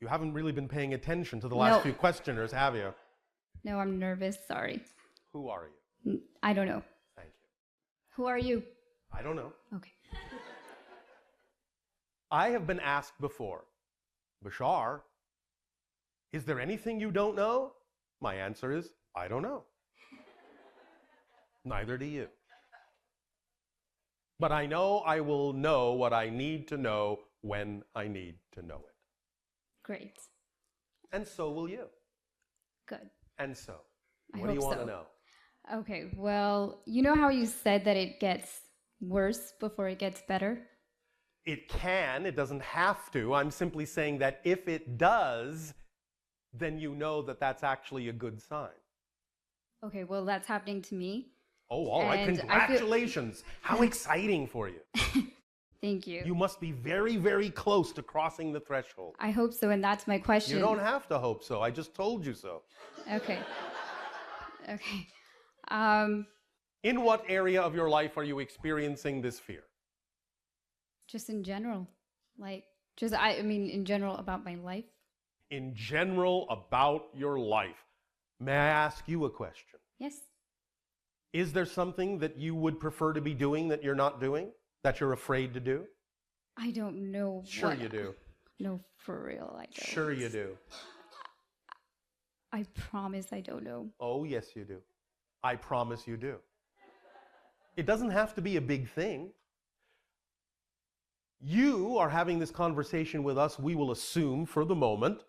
You haven't really been paying attention to the last few questioners, have you? No, I'm nervous. Sorry. Who are you? I don't know. Thank you. Who are you? I don't know. Okay. I have been asked before, Bashar, is there anything you don't know? My answer is, I don't know. Neither do you. But I know I will know what I need to know when I need to know it. Great. And so will you. Good. And so, I what do you hope want so. to know? Okay, well, you know how you said that it gets worse before it gets better? It can, it doesn't have to. I'm simply saying that if it does, then you know that that's actually a good sign. Okay, well, that's happening to me. Oh, all right. And Congratulations. How exciting for you. Thank you. You must be very, very close to crossing the threshold. I hope so, and that's my question. You don't have to hope so. I just told you so. Okay. Okay. In what area of your life are you experiencing this fear? Just in general. Like, I mean, in general about my life. In general about your life. May I ask you a question? Yes. Is there something that you would prefer to be doing that you're not doing? That you're afraid to do? I don't know. Sure you do. No, for real, I don't. Sure you do. I promise I don't know. Oh, yes you do. I promise you do. It doesn't have to be a big thing. You are having this conversation with us, we will assume, for the moment,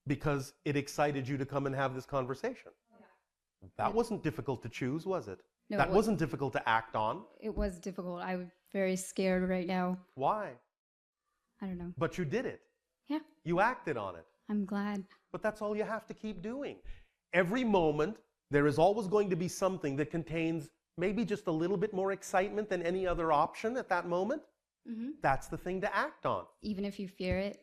because it excited you to come and have this conversation. Yeah. That wasn't difficult to choose, was it? No, that wasn't difficult to act on. It was difficult. I'm very scared right now. Why? I don't know. But you did it. Yeah. You acted on it. I'm glad. But that's all you have to keep doing. Every moment, there is always going to be something that contains maybe just a little bit more excitement than any other option at that moment. That's the thing to act on. Even if you fear it?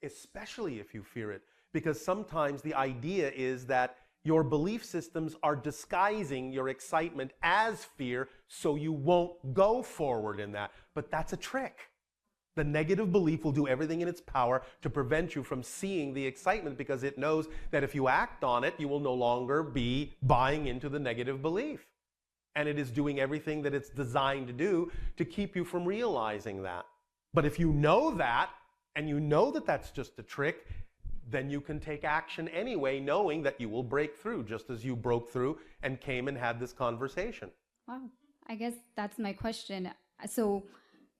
Especially if you fear it. Because sometimes the idea is that your belief systems are disguising your excitement as fear so you won't go forward in that. But that's a trick. The negative belief will do everything in its power to prevent you from seeing the excitement because it knows that if you act on it, you will no longer be buying into the negative belief. And it is doing everything that it's designed to do to keep you from realizing that. But if you know that, and you know that that's just a trick, then you can take action anyway, knowing that you will break through, just as you broke through and came and had this conversation. Wow. I guess that's my question. So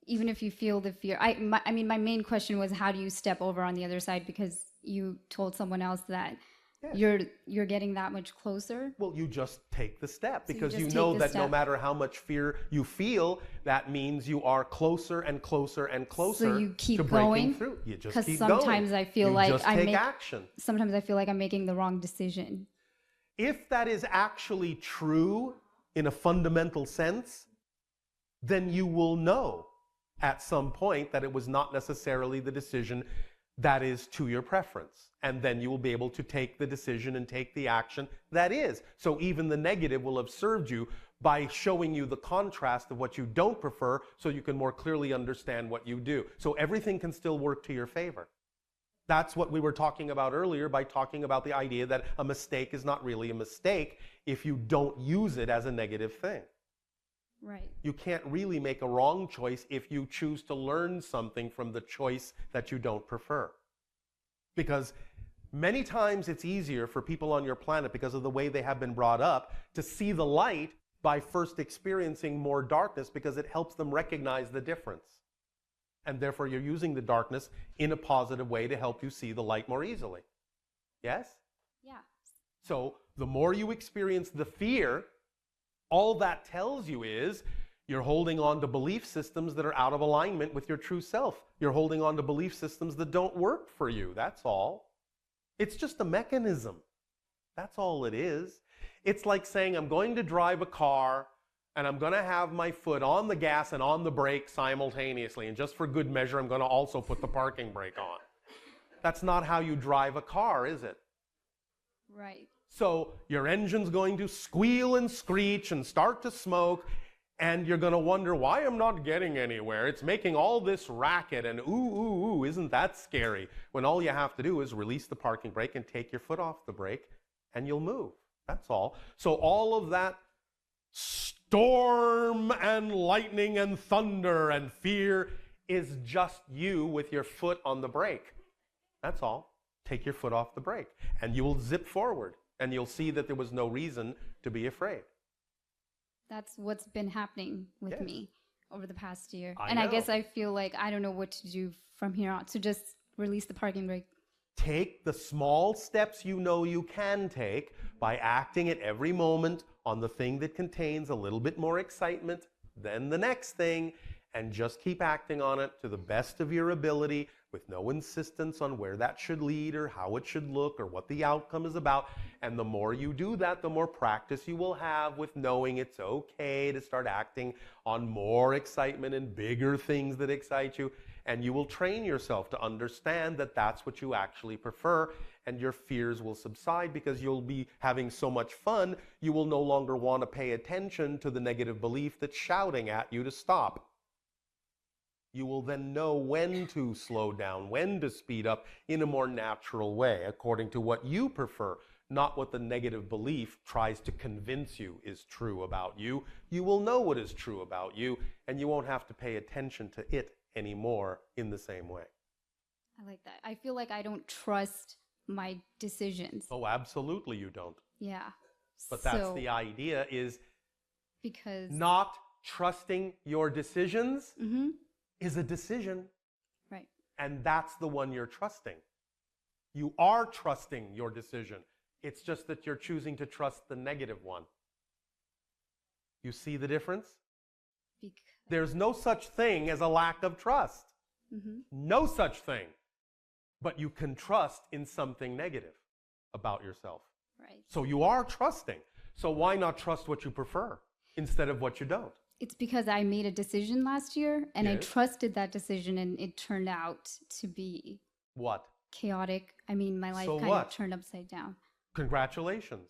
even if you feel the fear, I mean, my main question was, how do you step over on the other side? Because you told someone else that you're getting that much closer. Well, you just take the step, because you you know that no matter how much fear you feel, that means you are closer and closer and closer so you keep to breaking going through. You just keep going. Because sometimes I feel like sometimes I feel like I'm making the wrong decision. If that is actually true in a fundamental sense, then you will know at some point that it was not necessarily the decision that is to your preference. And then you will be able to take the decision and take the action that is. So even the negative will have served you by showing you the contrast of what you don't prefer so you can more clearly understand what you do. So everything can still work to your favor. That's what we were talking about earlier by talking about the idea that a mistake is not really a mistake if you don't use it as a negative thing. Right. You can't really make a wrong choice if you choose to learn something from the choice that you don't prefer. Because many times it's easier for people on your planet, because of the way they have been brought up, to see the light by first experiencing more darkness, because it helps them recognize the difference. And therefore you're using the darkness in a positive way to help you see the light more easily. Yes? Yeah. So the more you experience the fear, all that tells you is you're holding on to belief systems that are out of alignment with your true self. You're holding on to belief systems that don't work for you. That's all. It's just a mechanism. That's all it is. It's like saying, I'm going to drive a car and I'm going to have my foot on the gas and on the brake simultaneously. And just for good measure, I'm going to also put the parking brake on. That's not how you drive a car, is it? Right. So your engine's going to squeal and screech and start to smoke, And you're going to wonder why I'm not getting anywhere. It's making all this racket and ooh, isn't that scary? When all you have to do is release the parking brake and take your foot off the brake and you'll move. That's all. So all of that storm and lightning and thunder and fear is just you with your foot on the brake. That's all. Take your foot off the brake and you will zip forward and you'll see that there was no reason to be afraid. That's what's been happening with me over the past year. I and know. I guess I feel like I don't know what to do from here on. So just release the parking brake. Take the small steps you know you can take by acting at every moment on the thing that contains a little bit more excitement than the next thing, and just keep acting on it to the best of your ability with no insistence on where that should lead or how it should look or what the outcome is about. And the more you do that, the more practice you will have with knowing it's okay to start acting on more excitement and bigger things that excite you. And you will train yourself to understand that that's what you actually prefer, and your fears will subside because you'll be having so much fun, you will no longer want to pay attention to the negative belief that's shouting at you to stop. You will then know when to slow down, when to speed up in a more natural way, according to what you prefer, not what the negative belief tries to convince you is true about you. You will know what is true about you, and you won't have to pay attention to it anymore in the same way. I like that. I feel like I don't trust my decisions. Oh, absolutely you don't. Yeah. But that's the idea, is because not trusting your decisions is a decision. Right. And that's the one you're trusting. You are trusting your decision. It's just that you're choosing to trust the negative one. You see the difference? There's no such thing as a lack of trust. No such thing. But you can trust in something negative about yourself. Right. So you are trusting. So why not trust what you prefer instead of what you don't? It's because I made a decision last year and I trusted that decision, and it turned out to be What? chaotic. I mean, my life So kind what? of turned upside down. Congratulations.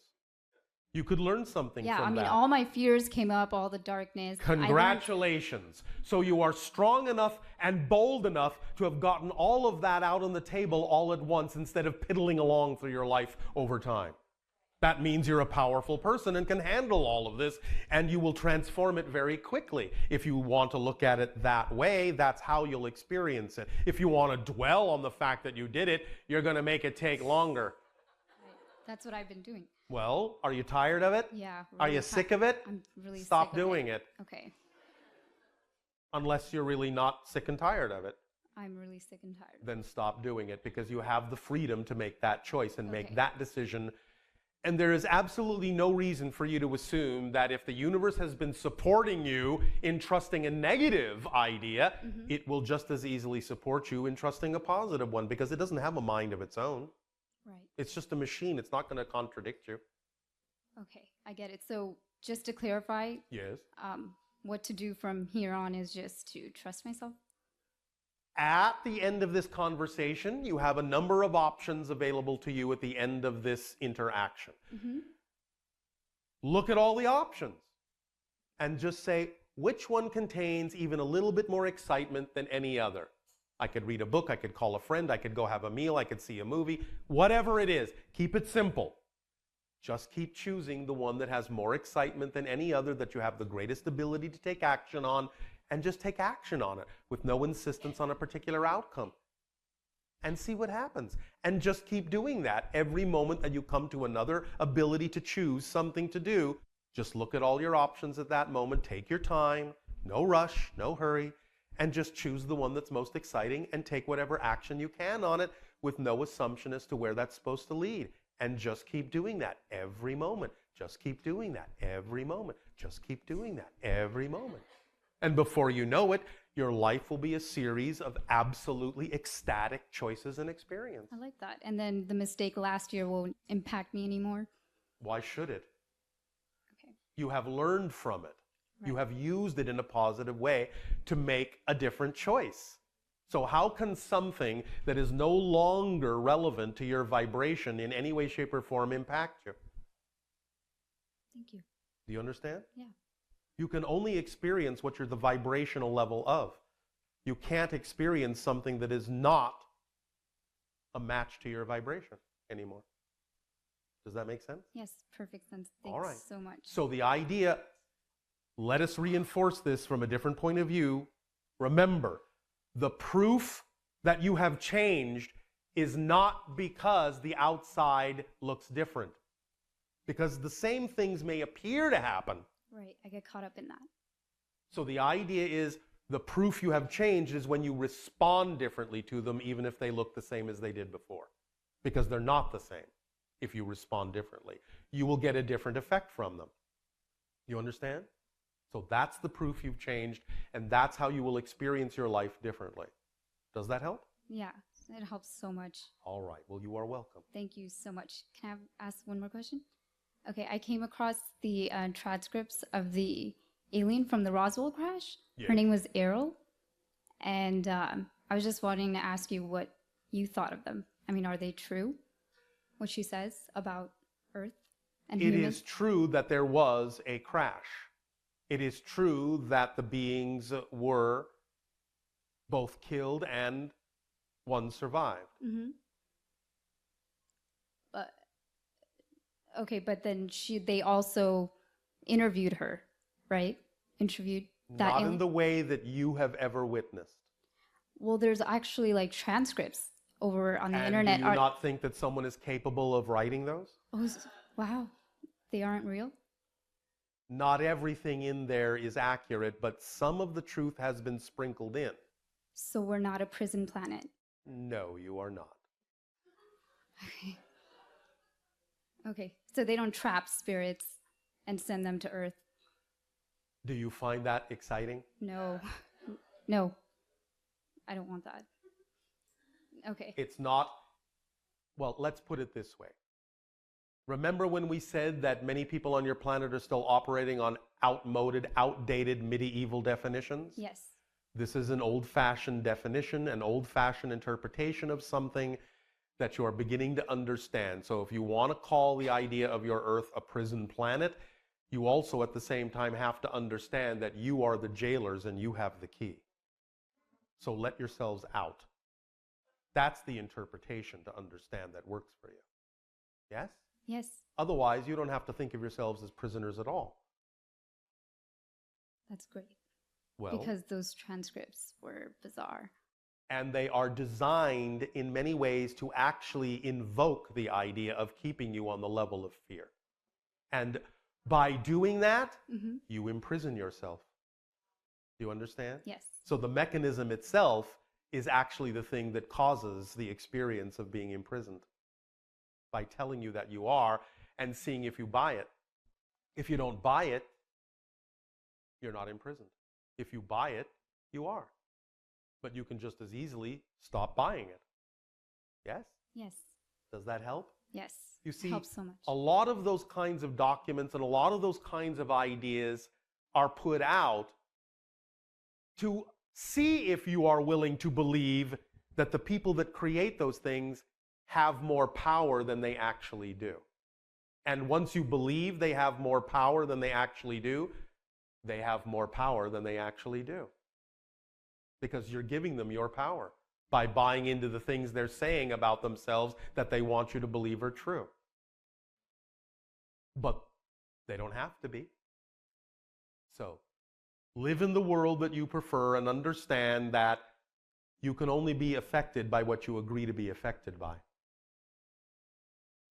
You could learn something Yeah, from I mean, that. all my fears came up, all the darkness. Congratulations. So you are strong enough and bold enough to have gotten all of that out on the table all at once instead of piddling along through your life over time. That means you're a powerful person and can handle all of this, and you will transform it very quickly. If you want to look at it that way, that's how you'll experience it. If you want to dwell on the fact that you did it, you're going to make it take longer. Right. That's what I've been doing. Well, are you tired of it? Yeah. Are you sick of it? I'm really Stop sick of doing it. Okay. Unless you're really not sick and tired of it. I'm really sick and tired. Then stop doing it, because you have the freedom to make that choice and make that decision. And there is absolutely no reason for you to assume that if the universe has been supporting you in trusting a negative idea, it will just as easily support you in trusting a positive one, because it doesn't have a mind of its own. Right. It's just a machine. It's not going to contradict you. Okay, I get it. So just to clarify, Yes. what to do from here on is just to trust myself? At the end of this conversation, you have a number of options available to you at the end of this interaction. Look at all the options and just say, which one contains even a little bit more excitement than any other? I could read a book, I could call a friend, I could go have a meal, I could see a movie, whatever it is. Keep it simple. Just keep choosing the one that has more excitement than any other, that you have the greatest ability to take action on, and just take action on it with no insistence on a particular outcome. And see what happens. And just keep doing that every moment that you come to another ability to choose something to do. Just look at all your options at that moment, take your time, no rush, no hurry, and just choose the one that's most exciting and take whatever action you can on it with no assumption as to where that's supposed to lead. And just keep doing that every moment. Just keep doing that every moment. Just keep doing that every moment. And before you know it, your life will be a series of absolutely ecstatic choices and experience. I like that. And then the mistake last year won't impact me anymore? Why should it? Okay. You have learned from it. Right. You have used it in a positive way to make a different choice. So how can something that is no longer relevant to your vibration in any way, shape, or form impact you? Thank you. Do you understand? Yeah. You can only experience what you're the vibrational level of. You can't experience something that is not a match to your vibration anymore. Does that make sense? Yes, perfect sense. Thanks All right. so much. So the idea, let us reinforce this from a different point of view. Remember, the proof that you have changed is not because the outside looks different. Because the same things may appear to happen. Right, I get caught up in that. So the idea is the proof you have changed is when you respond differently to them, even if they look the same as they did before. Because they're not the same if you respond differently. You will get a different effect from them. You understand? So that's the proof you've changed, and that's how you will experience your life differently. Does that help? Yeah, it helps so much. All right. Well, you are welcome. Thank you so much. Can I ask one more question? Okay, I came across the transcripts of the alien from the Roswell crash. Yeah. Her name was Errol. And I was just wanting to ask you what you thought of them. I mean, are they true? What she says about Earth and It humans? is true that there was a crash. It is true that the beings were both killed and one survived. Mm-hmm. But okay, but then they also interviewed her, right? Interviewed that Not alien? in the way that you have ever witnessed. Well, there's actually like transcripts over on the And internet. do you not think that someone is capable of writing those? Oh, wow, they aren't real? Not everything in there is accurate, but some of the truth has been sprinkled in. So we're not a prison planet. No, you are not. Okay. Okay, so they don't trap spirits and send them to Earth. Do you find that exciting? No, no, I don't want that. Okay. It's not, well, let's put it this way. Remember when we said that many people on your planet are still operating on outdated medieval definitions? Yes. This is an old-fashioned definition, an old-fashioned interpretation of something that you are beginning to understand. So if you want to call the idea of your Earth a prison planet, you also at the same time have to understand that you are the jailers and you have the key. So let yourselves out. That's the interpretation to understand that works for you. Yes? Yes, Otherwise, you don't have to think of yourselves as prisoners at all. that's great. Well, Because those transcripts were bizarre. and they are designed in many ways to actually invoke the idea of keeping you on the level of fear. And by doing that, Mm-hmm. you imprison yourself. Do you understand? Yes. So the mechanism itself is actually the thing that causes the experience of being imprisoned. By telling you that you are and seeing if you buy it. If you don't buy it, you're not imprisoned. If you buy it, you are. But you can just as easily stop buying it. Yes? Yes. Does that help? Yes. You see, helps so much. a lot of those kinds of documents and a lot of those kinds of ideas are put out to see if you are willing to believe that the people that create those things have more power than they actually do. And once you believe they have more power than they actually do, they have more power than they actually do. Because you're giving them your power by buying into the things they're saying about themselves that they want you to believe are true. But they don't have to be. So, live in the world that you prefer and understand that you can only be affected by what you agree to be affected by.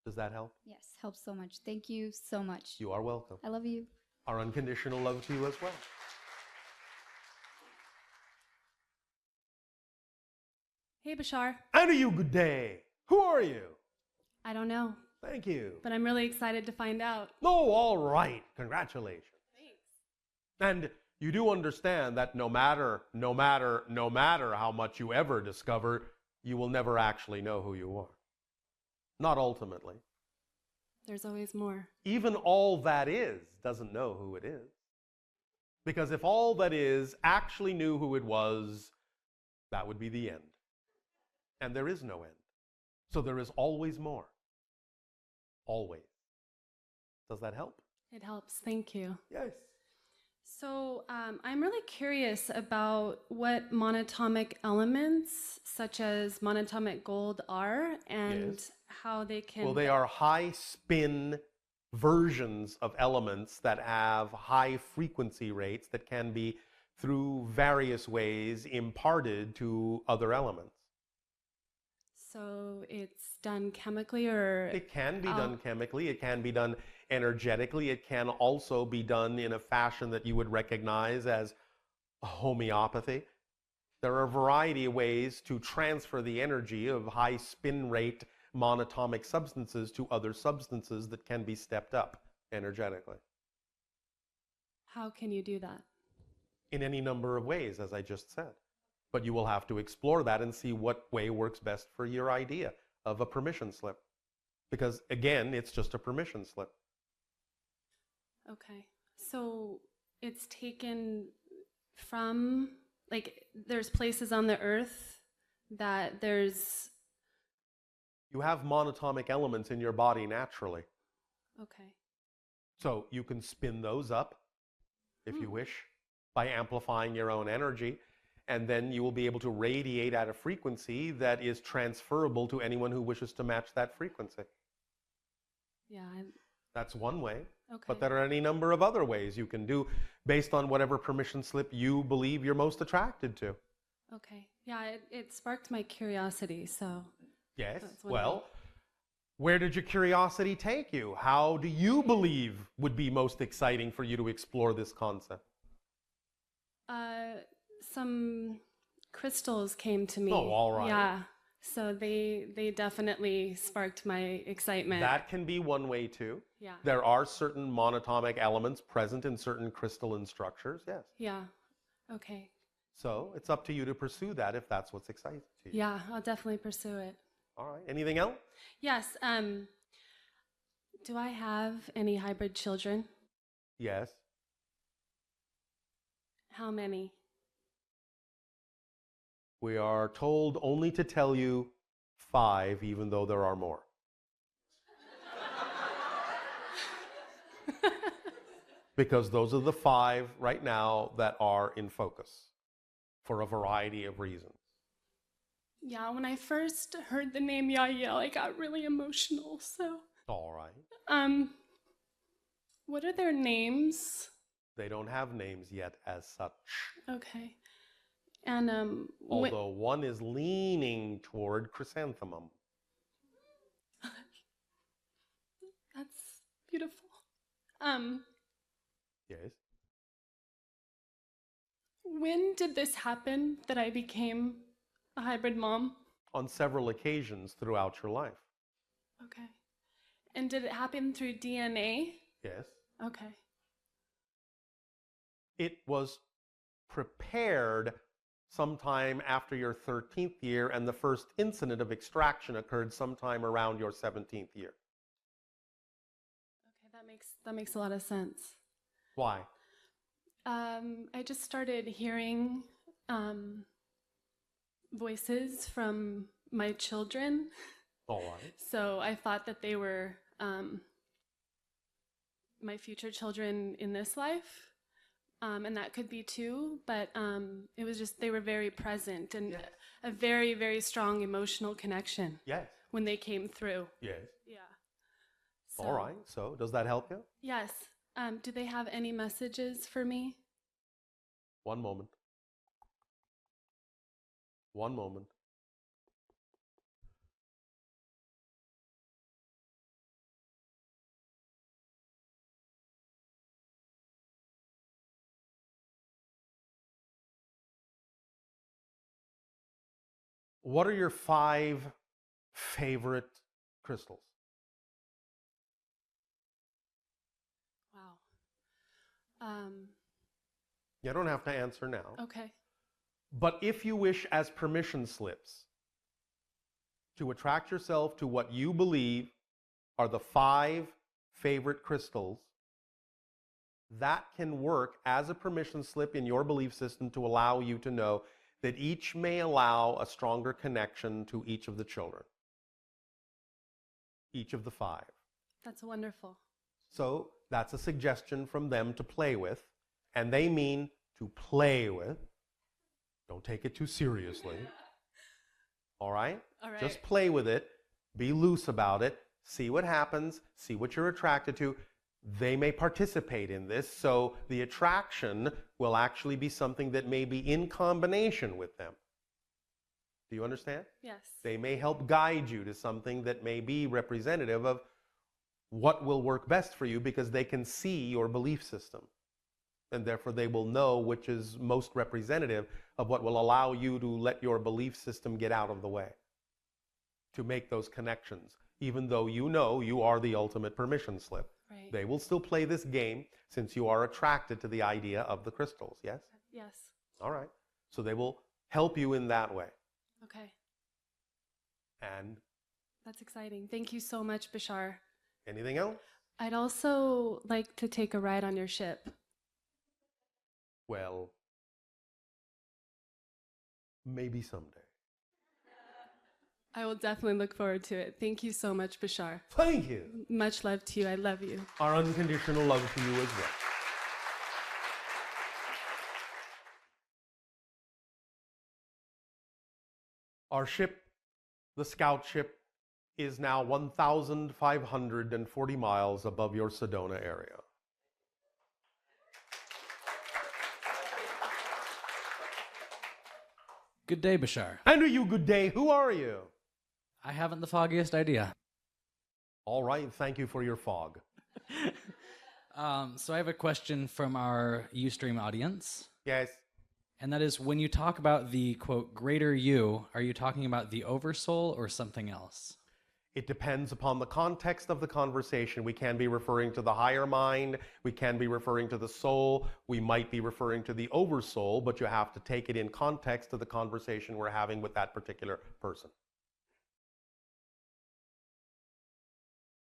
Does that help? Yes, helps so much. Thank you so much. You are welcome. I love you. Our unconditional love to you as well. Hey, Bashar. And to you, good day. Who are you? I don't know, Thank you. but I'm really excited to find out. Oh, all right. Congratulations. Thanks. And you do understand that no matter how much you ever discover, you will never actually know who you are. Not ultimately. There's always more. Even all that is doesn't know who it is. Because if all that is actually knew who it was, that would be the end. And there is no end. So there is always more. Always. Does that help? It helps. Thank you. Yes. So I'm really curious about what monatomic elements, such as monatomic gold, are and Yes. how they can. Well, they are high spin versions of elements that have high frequency rates that can be, through various ways, imparted to other elements. So it's done chemically, or It can be done chemically, it can be done energetically, it can also be done in a fashion that you would recognize as homeopathy. There are a variety of ways to transfer the energy of high spin rate monatomic substances to other substances that can be stepped up energetically. How can you do that? In any number of ways, as I just said. But you will have to explore that and see what way works best for your idea of a permission slip. Because again, it's just a permission slip. Okay. So it's taken from, like, there's places on the earth that there's. You have monatomic elements in your body naturally. Okay. So you can spin those up, if you wish, by amplifying your own energy. And then you will be able to radiate at a frequency that is transferable to anyone who wishes to match that frequency. Yeah. That's one way. Okay. But there are any number of other ways you can do based on whatever permission slip you believe you're most attracted to. Okay. Yeah, it sparked my curiosity, so. Yes. That's one Well, where did your curiosity take you? How do you believe would be most exciting for you to explore this concept? Some crystals came to me. Oh, all right. Yeah. So they definitely sparked my excitement. That can be one way too. Yeah. There are certain monatomic elements present in certain crystalline structures, yes. Yeah. Okay. So it's up to you to pursue that if that's what's exciting to you. Yeah, I'll definitely pursue it. All right. Anything else? Yes. Do I have any hybrid children? Yes. How many? We are told only to tell you 5, even though there are more. Because those are the 5 right now that are in focus for a variety of reasons. Yeah, when I first heard the name Yael, I got really emotional. So, All right. what are their names? They don't have names yet as such. Okay. And Although one is leaning toward chrysanthemum. that's beautiful. Yes. When did this happen that I became a hybrid mom? On several occasions throughout your life. Okay. And did it happen through DNA? Yes. Okay. It was prepared sometime after your 13th year, and the first incident of extraction occurred sometime around your 17th year. Okay, that makes a lot of sense. Why? I just started hearing voices from my children. All right. So I thought that they were my future children in this life. And that could be too, but it was just, they were very present and Yes. a very, very strong emotional connection Yes. when they came through. Yes. Yeah. All right. So does that help you? Yes. Do they have any messages for me? One moment. One moment. What are your 5 favorite crystals? Wow. You don't have to answer now. Okay. But if you wish, as permission slips, to attract yourself to what you believe are the 5 favorite crystals, that can work as a permission slip in your belief system to allow you to know that each may allow a stronger connection to each of the children. Each of the 5. That's wonderful. So that's a suggestion from them to play with And they mean to play with. Don't take it too seriously. All right? All right. Just play with it. Be loose about it. See what happens. See what you're attracted to. They may participate in this, so the attraction will actually be something that may be in combination with them. Do you understand? Yes. They may help guide you to something that may be representative of what will work best for you, because they can see your belief system. And therefore they will know which is most representative of what will allow you to let your belief system get out of the way, to make those connections, even though you know you are the ultimate permission slip. Right. They will still play this game since you are attracted to the idea of the crystals, yes? Yes. All right. So they will help you in that way. Okay. And That's exciting. Thank you so much, Bashar. anything else? I'd also like to take a ride on your ship. Well, maybe someday. I will definitely look forward to it. Thank you so much, Bashar. Thank you. Much love to you. I love you. Our unconditional love to you as well. Our ship, the scout ship, is now 1,540 miles above your Sedona area. Good day, Bashar. And to you, good day. Who are you? I haven't the foggiest idea. All right, thank you for your fog. So I have a question from our Ustream audience, Yes. and that is, when you talk about the, quote, greater you, are you talking about the oversoul or something else? It depends upon the context of the conversation. We can be referring to the higher mind. We can be referring to the soul. We might be referring to the oversoul, but you have to take it in context of the conversation we're having with that particular person.